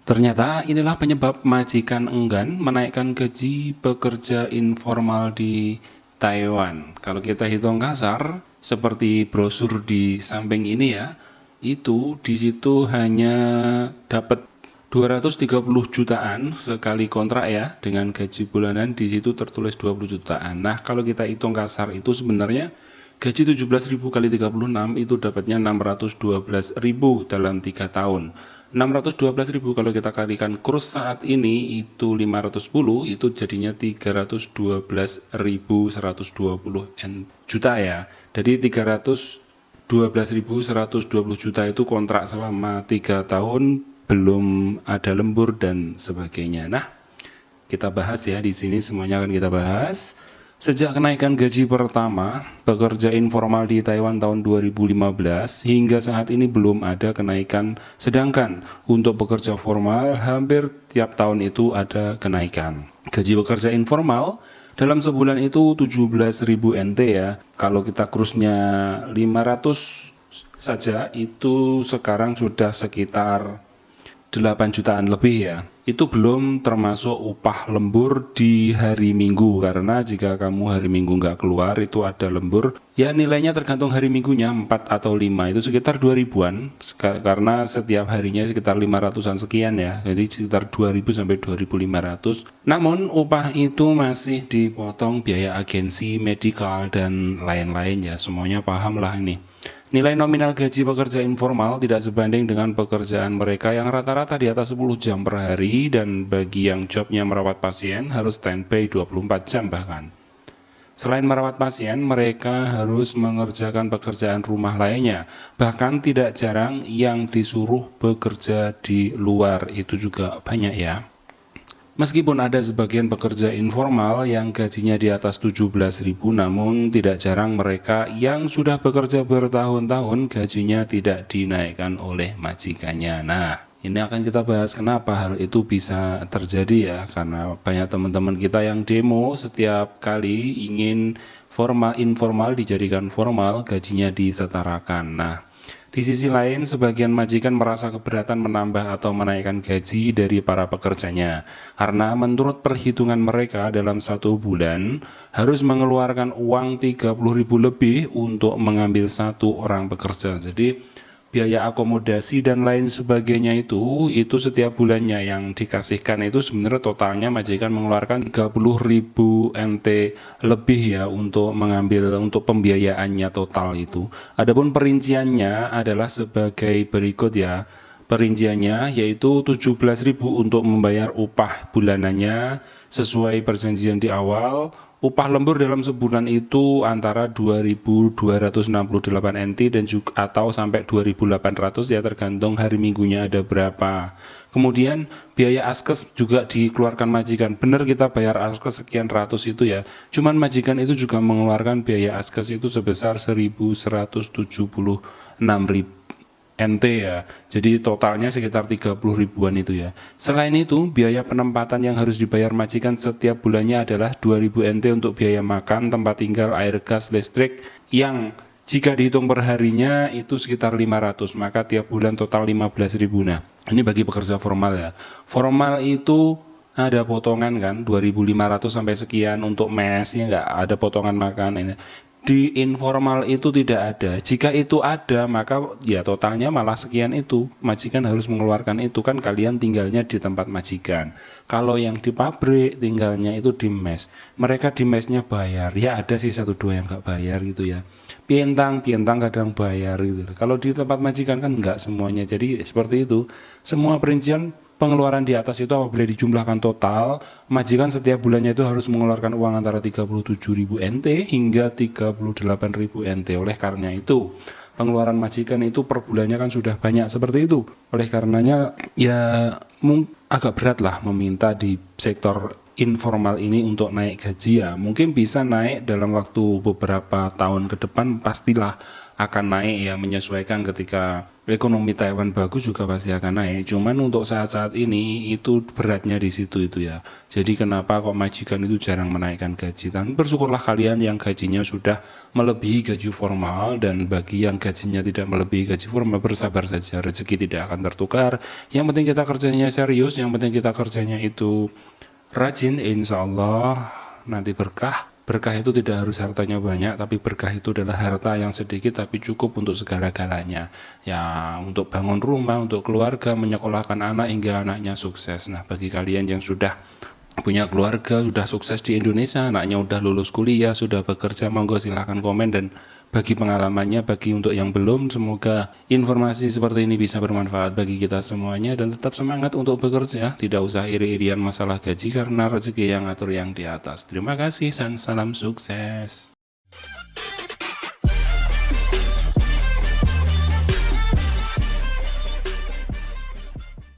Ternyata inilah penyebab majikan enggan menaikkan gaji pekerja informal di Taiwan. Kalau kita hitung kasar, seperti brosur di samping ini ya, itu di situ hanya dapat 230 jutaan sekali kontrak ya, dengan gaji bulanan di situ tertulis 20 jutaan. Nah, kalau kita hitung kasar itu sebenarnya gaji 17.000 kali 36 itu dapatnya 612.000 dalam 3 tahun. 612.000 kalau kita kalikan kurs saat ini itu 510, itu jadinya 312.120 juta ya. Jadi 312.120 juta itu kontrak selama 3 tahun, belum ada lembur dan sebagainya. Nah, kita bahas ya di sini, semuanya akan kita bahas. Sejak kenaikan gaji pertama pekerja informal di Taiwan tahun 2015 hingga saat ini belum ada kenaikan, sedangkan untuk pekerja formal hampir tiap tahun itu ada kenaikan. Gaji pekerja informal dalam sebulan itu 17.000 NT ya. Kalau kita kursnya 500 saja itu sekarang sudah sekitar 8 jutaan lebih ya. Itu belum termasuk upah lembur di hari Minggu, karena jika kamu hari Minggu nggak keluar itu ada lembur ya, nilainya tergantung hari Minggunya 4 atau 5, itu sekitar 2000-an karena setiap harinya sekitar 500-an sekian ya, jadi sekitar 2000 sampai 2500. Namun upah itu masih dipotong biaya agensi, medikal dan lain-lain ya, semuanya paham lah ini. Nilai nominal gaji pekerja informal tidak sebanding dengan pekerjaan mereka yang rata-rata di atas 10 jam per hari, dan bagi yang jobnya merawat pasien harus standby 24 jam bahkan. Selain merawat pasien, mereka harus mengerjakan pekerjaan rumah lainnya. Bahkan tidak jarang yang disuruh bekerja di luar, itu juga banyak ya. Meskipun ada sebagian pekerja informal yang gajinya di atas 17.000, namun tidak jarang mereka yang sudah bekerja bertahun-tahun gajinya tidak dinaikkan oleh majikannya. Nah, ini akan kita bahas kenapa hal itu bisa terjadi ya, karena banyak teman-teman kita yang demo setiap kali ingin informal dijadikan formal, gajinya disetarakan. Nah, di sisi lain, sebagian majikan merasa keberatan menambah atau menaikkan gaji dari para pekerjanya, karena menurut perhitungan mereka dalam 1 bulan harus mengeluarkan uang 30.000 lebih untuk mengambil 1 orang pekerja. Jadi biaya akomodasi dan lain sebagainya itu setiap bulannya yang dikasihkan itu sebenarnya totalnya majikan mengeluarkan 30.000 NT lebih ya untuk mengambil, untuk pembiayaannya total itu. Adapun perinciannya adalah sebagai berikut ya. Perinciannya yaitu 17.000 untuk membayar upah bulanannya sesuai perjanjian di awal. Upah lembur dalam sebulan itu antara 2.268 NT dan juga atau sampai 2.800 ya, tergantung hari minggunya ada berapa. Kemudian biaya askes juga dikeluarkan majikan. Benar kita bayar askes sekian ratus itu ya. Cuman majikan itu juga mengeluarkan biaya askes itu sebesar 1.176.000 NT ya, jadi totalnya sekitar 30 ribuan itu ya. Selain itu, biaya penempatan yang harus dibayar majikan setiap bulannya adalah 2000 NT untuk biaya makan, tempat tinggal, air, gas, listrik, yang jika dihitung per harinya itu sekitar 500, maka tiap bulan total 15.000. Nah, ini bagi pekerja formal ya. Formal itu ada potongan kan 2.500 sampai sekian untuk mes ya, nggak ada potongan makan ini. Di informal itu tidak ada. Jika itu ada, maka ya totalnya malah sekian itu. Majikan harus mengeluarkan itu, kan kalian tinggalnya di tempat majikan. Kalau yang di pabrik tinggalnya itu di mes. Mereka di mesnya bayar. Ya ada sih 1-2 yang nggak bayar gitu ya. Pientang kadang bayar gitu. Kalau di tempat majikan kan nggak semuanya. Jadi seperti itu. Semua perincian pengeluaran di atas itu apabila dijumlahkan total, majikan setiap bulannya itu harus mengeluarkan uang antara 37.000 NT hingga 38.000 NT. Oleh karena itu, pengeluaran majikan itu per bulannya kan sudah banyak seperti itu. Oleh karenanya ya agak berat lah meminta di sektor informal ini untuk naik gaji ya. Mungkin bisa naik dalam waktu beberapa tahun ke depan, pastilah akan naik ya, menyesuaikan ketika ekonomi Taiwan bagus juga pasti akan naik. Cuman untuk saat-saat ini itu beratnya di situ itu ya. Jadi kenapa kok majikan itu jarang menaikkan gaji? Dan bersyukurlah kalian yang gajinya sudah melebihi gaji formal, dan bagi yang gajinya tidak melebihi gaji formal bersabar saja, rezeki tidak akan tertukar. Yang penting kita kerjanya serius, yang penting kita kerjanya itu rajin, insya Allah nanti berkah. Berkah itu tidak harus hartanya banyak, tapi berkah itu adalah harta yang sedikit tapi cukup untuk segala-galanya. Ya, untuk bangun rumah, untuk keluarga, menyekolahkan anak hingga anaknya sukses. Nah, bagi kalian yang sudah punya keluarga, sudah sukses di Indonesia, anaknya udah lulus kuliah, sudah bekerja, monggo silahkan komen dan bagi pengalamannya. Bagi untuk yang belum, semoga informasi seperti ini bisa bermanfaat bagi kita semuanya, dan tetap semangat untuk bekerja, tidak usah iri-irian masalah gaji karena rezeki yang ngatur yang di atas. Terima kasih dan salam sukses.